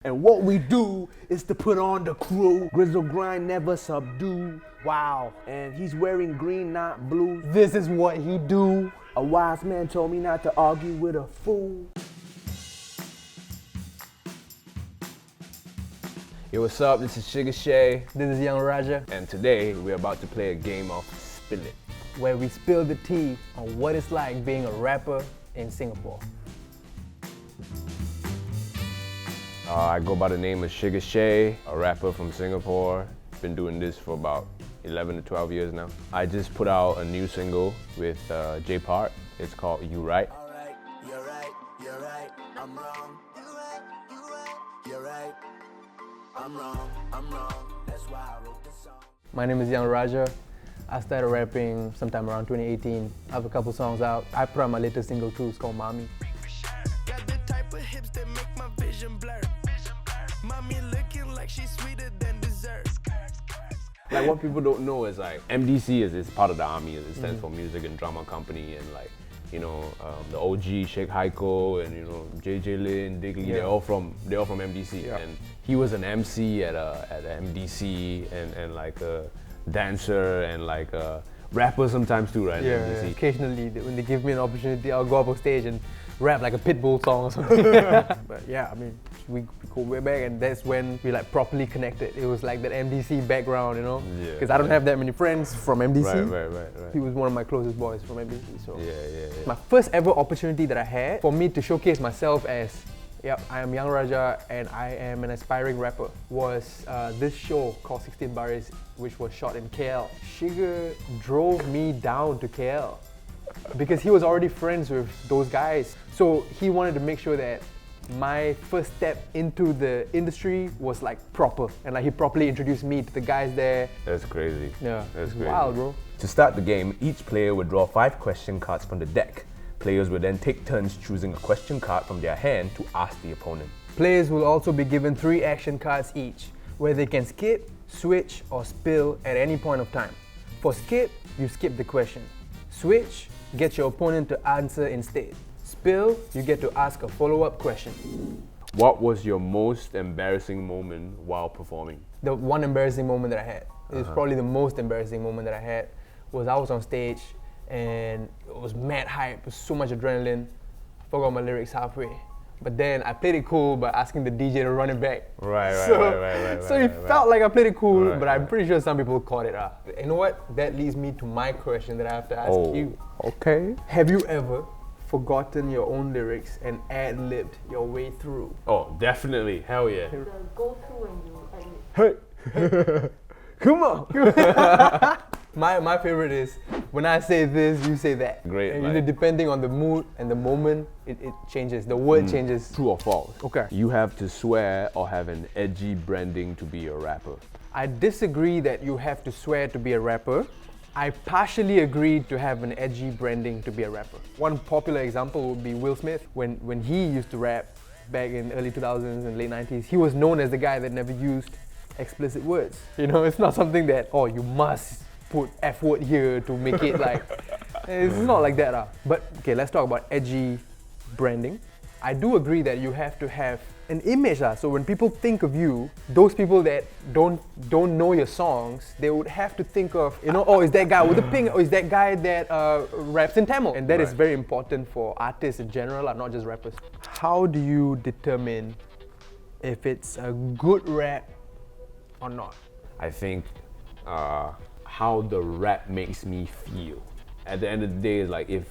And what we do is to put on the crew. Grizzle grind, never subdue. Wow. And he's wearing green, not blue. This is what he do. A wise man told me not to argue with a fool. Yo, what's up? This is ShiGGa Shay. This is Young Raja, And today we're about to play a game of Spill It. where we spill the tea on what it's like being a rapper in Singapore. I go by the name of ShiGGa Shay, a rapper from Singapore. Been doing this for about 11 to 12 years now. I just put out a new single with J Park. It's called You Right. Alright, you're right, you're right, I'm wrong. You're right, I'm wrong, that's why I wrote this song. My name is Young Raja. I started rapping sometime around 2018. I have a couple songs out. I put out my latest single too, it's called Mommy. Got the type of hips that make my vision blur. Mommy looking like she's sweeter than dessert. Like what people don't know is like MDC is part of the army. It stands for Music and Drama Company, and like the OG Sheikh Haiko and JJ Lin, Digley. Yeah. They're all from MDC. Yeah. And he was an MC at MDC and like a dancer and like a rapper sometimes too, right? at MDC. Occasionally when they give me an opportunity, I'll go up on stage and rap like a Pitbull song or something. But yeah, I mean, we go way back, and that's when we like properly connected. It was like that MDC background, Yeah. Because I don't have that many friends from MDC. Right. He was one of my closest boys from MDC, so. Yeah. My first ever opportunity that I had for me to showcase myself as, yep, I am Young Raja and I am an aspiring rapper, was this show called 16 Baris, which was shot in KL. ShiGGa drove me down to KL because he was already friends with those guys. So he wanted to make sure that my first step into the industry was like proper, and like he properly introduced me to the guys there. That's crazy. Yeah, That's it's crazy. wild, bro. To start the game, each player would draw 5 question cards from the deck. Players would then take turns choosing a question card from their hand to ask the opponent. Players will also be given 3 action cards each, where they can skip, switch, or spill at any point of time. For skip, you skip the question. Switch, get your opponent to answer instead. Spill, you get to ask a follow-up question. What was your most embarrassing moment while performing? The one embarrassing moment that I had, it was probably the most embarrassing moment that I had, was I was on stage and it was mad hype, it was so much adrenaline. I forgot my lyrics halfway. But then I played it cool by asking the DJ to run it back. Right. So it felt like I played it cool, Right, but I'm pretty sure some people caught it up. You know what? That leads me to my question that I have to ask you. Okay. Have you ever forgotten your own lyrics and ad-libbed your way through? Oh, definitely. Hell yeah. The go-to when you edit. Hey, come on. My favorite is when I say this, you say that. Great, And like- depending on the mood and the moment, it changes. The word changes. True or false? Okay. You have to swear or have an edgy branding to be a rapper. I disagree that you have to swear to be a rapper. I partially agree to have an edgy branding to be a rapper. One popular example would be Will Smith. When he used to rap back in early 2000s and late 90s, he was known as the guy that never used explicit words. It's not something that, oh, you must put F word here to make it like, it's not like that. But okay, let's talk about edgy branding. I do agree that you have to have an image. So when people think of you, those people that don't know your songs, they would have to think of, oh, is that guy with the pink, or is that guy that raps in Tamil? And that is Right. very important for artists in general, not just rappers. How do you determine if it's a good rap or not? I think how the rap makes me feel. At the end of the day, it's like if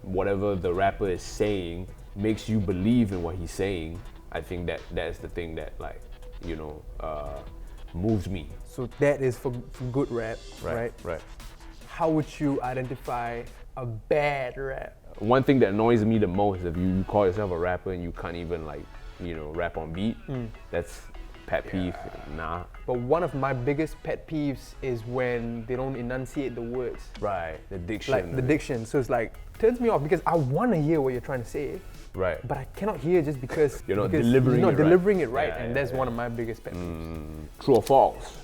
whatever the rapper is saying makes you believe in what he's saying, I think that's the thing that moves me. So that is for good rap, right? Right. How would you identify a bad rap? One thing that annoys me the most is if you call yourself a rapper and you can't even rap on beat. That's pet peeve. Nah. But one of my biggest pet peeves is when they don't enunciate the words. Right. The diction. Like the diction. So it's like, turns me off because I want to hear what you're trying to say, Right. but I cannot hear just because You're not because delivering you're it not right. delivering it right. Yeah, And yeah, that's yeah. one of my biggest pet peeves. True or false?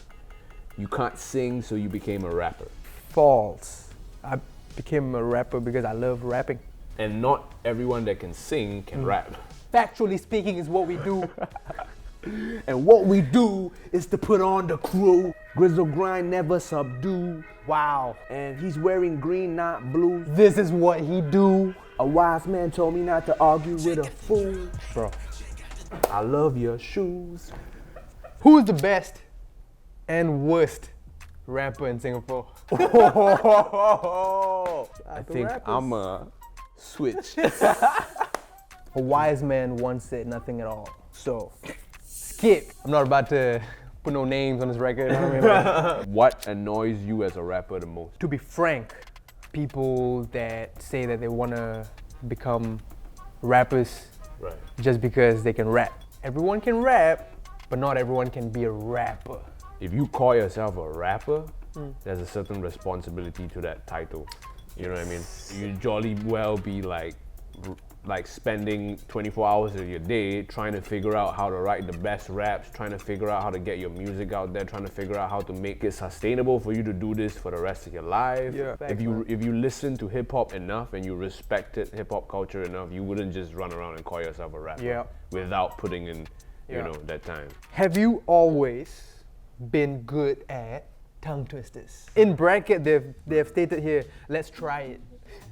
You can't sing, so you became a rapper. False. I became a rapper because I love rapping. And not everyone that can sing can rap. Factually speaking is what we do. And what we do is to put on the crew. Grizzle grind never subdue. Wow. And he's wearing green, not blue. This is what he do. A wise man told me not to argue with a fool. Bro. I love your shoes. Who is the best and worst rapper in Singapore? I think I'm a switch. A wise man once said nothing at all. So, skip. I'm not about to put no names on this record. You know what I mean? What annoys you as a rapper the most? To be frank, people that say that they want to become rappers Right. just because they can rap. Everyone can rap, but not everyone can be a rapper. If you call yourself a rapper, there's a certain responsibility to that title. You know what I mean? You jolly well be like spending 24 hours of your day trying to figure out how to write the best raps, trying to figure out how to get your music out there, trying to figure out how to make it sustainable for you to do this for the rest of your life. Yeah. If you listen to hip hop enough and you respected hip hop culture enough, you wouldn't just run around and call yourself a rapper Yeah. without putting in, you Yeah. know, that time. Have you always been good at tongue twisters? In bracket, they've stated here, let's try it.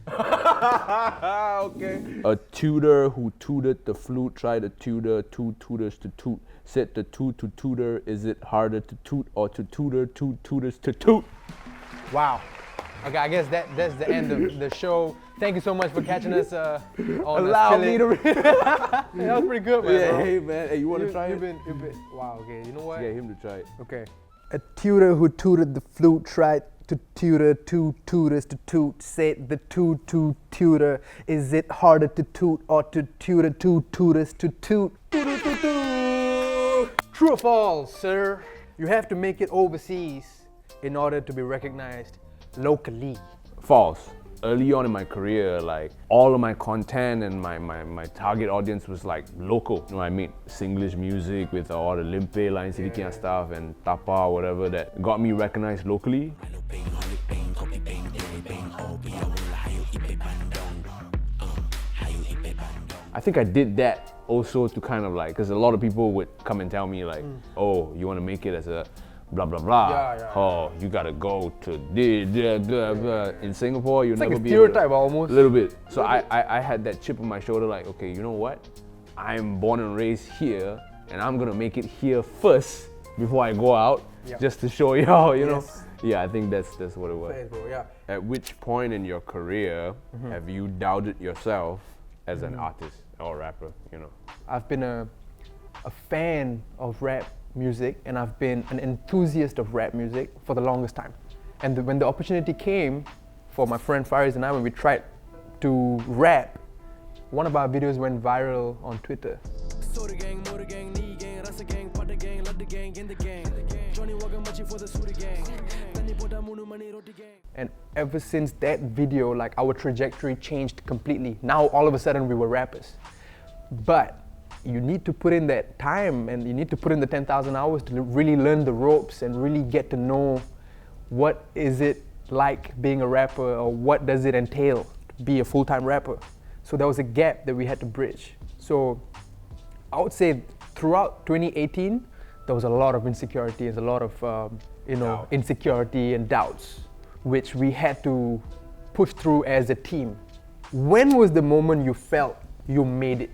Okay. A tutor who tutored the flute tried to tutor two tutors to toot. Said the toot to tutor, is it harder to toot or to tutor two tutors to toot? Wow. Okay, I guess that's the end of the show. Thank you so much for catching us on Allow me to read. That was pretty good, man. Yeah, bro. hey man, hey, you want to try You've it? been, wow, okay, you know what? Get him to try it. Okay. A tutor who tutored the flute tried to tutor two tutors to toot. Said the tutor, is it harder to toot or to tutor two tutors to toot? True or false, sir? You have to make it overseas in order to be recognized locally. False. Early on in my career, like all of my content and my target audience was like local. You know what I mean? Singlish music with all the limpe, line sidiki and stuff and tapa, whatever that got me recognized locally. I think I did that also to kind of like, because a lot of people would come and tell me like, oh, you want to make it as a blah blah blah. Yeah. Oh, you gotta go to blah. In Singapore, you'll It's like never a be able to- stereotype almost. A little bit. So I had that chip on my shoulder like, okay, you know what? I'm born and raised here, and I'm gonna make it here first before I go out, just to show y'all, you know. Yes. Yeah, I think that's what it was. Thanks, bro. Yeah. At which point in your career have you doubted yourself as an artist or rapper? You know. I've been a fan of rap music, and I've been an enthusiast of rap music for the longest time. And when the opportunity came for my friend Faris and I, when we tried to rap, one of our videos went viral on Twitter. Soda gang, motor gang, knee gang, rasa gang, pada gang, love the gang, in the gang. Johnny Walker machi for the Suda gang. Tani poda munu mani roti gang. And ever since that video, like our trajectory changed completely. Now all of a sudden we were rappers. But you need to put in that time, and you need to put in the 10,000 hours to really learn the ropes and really get to know what is it like being a rapper, or what does it entail to be a full-time rapper. So there was a gap that we had to bridge. So I would say throughout 2018, there was a lot of insecurity and a lot of insecurity and doubts, which we had to push through as a team. When was the moment you felt you made it?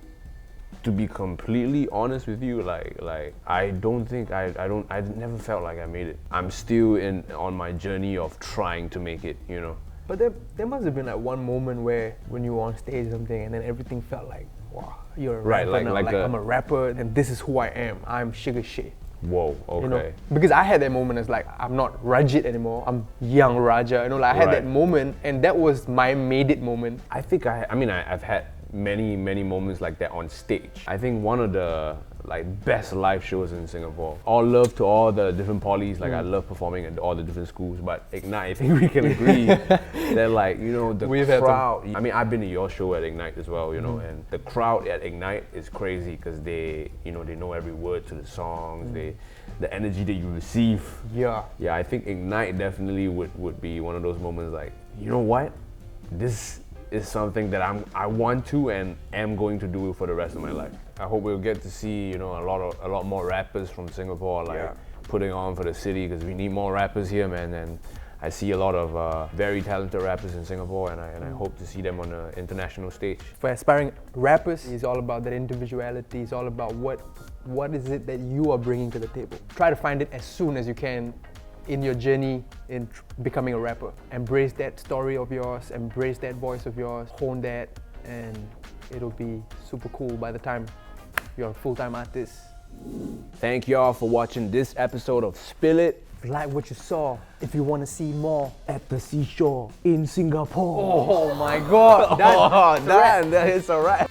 To be completely honest with you, like I don't think I never felt like I made it. I'm still on my journey of trying to make it, you know. But there must have been like one moment where when you were on stage or something, and then everything felt like, wow, you're a rapper now. Like I'm a rapper, and this is who I am. I'm ShiGGa Shay. Whoa, okay. You know? Because I had that moment as like, I'm not Rajit anymore, I'm Young Raja. You know, like I had that moment, and that was my made it moment. I think I've had many moments like that on stage. I think one of the best live shows in Singapore. All love to all the different polys. Like I love performing at all the different schools, but Ignite, I think we can agree that the crowd. I mean, I've been to your show at Ignite as well, you know, and the crowd at Ignite is crazy because they know every word to the songs. The energy that you receive. Yeah. I think Ignite definitely would be one of those moments like, you know what? This is something that I want to and am going to do for the rest of my life. I hope we'll get to see, you know, a lot more rappers from Singapore like putting on for the city, because we need more rappers here, man. And I see a lot of very talented rappers in Singapore, and I hope to see them on an international stage. For aspiring rappers, it's all about that individuality. It's all about what is it that you are bringing to the table. Try to find it as soon as you can in your journey in becoming a rapper. Embrace that story of yours, embrace that voice of yours, hone that, and it'll be super cool by the time you're a full-time artist. Thank y'all for watching this episode of Spill It. If you like what you saw, if you want to see more, At the seashore in Singapore. oh my god, That is a wrap.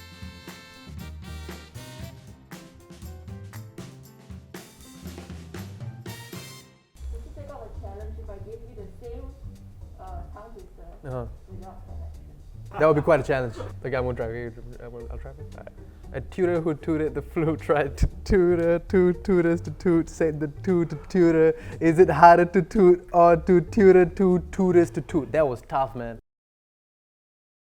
Would you take up a challenge if I gave you the same tongue twister without connection? that would be quite a challenge. Okay, I won't try. I'll try it. Alright. A tutor who tooted the flute tried to tutor two tutors to toot, said the toot to tutor. Is it harder to toot or to tutor two tutors to toot? That was tough, man.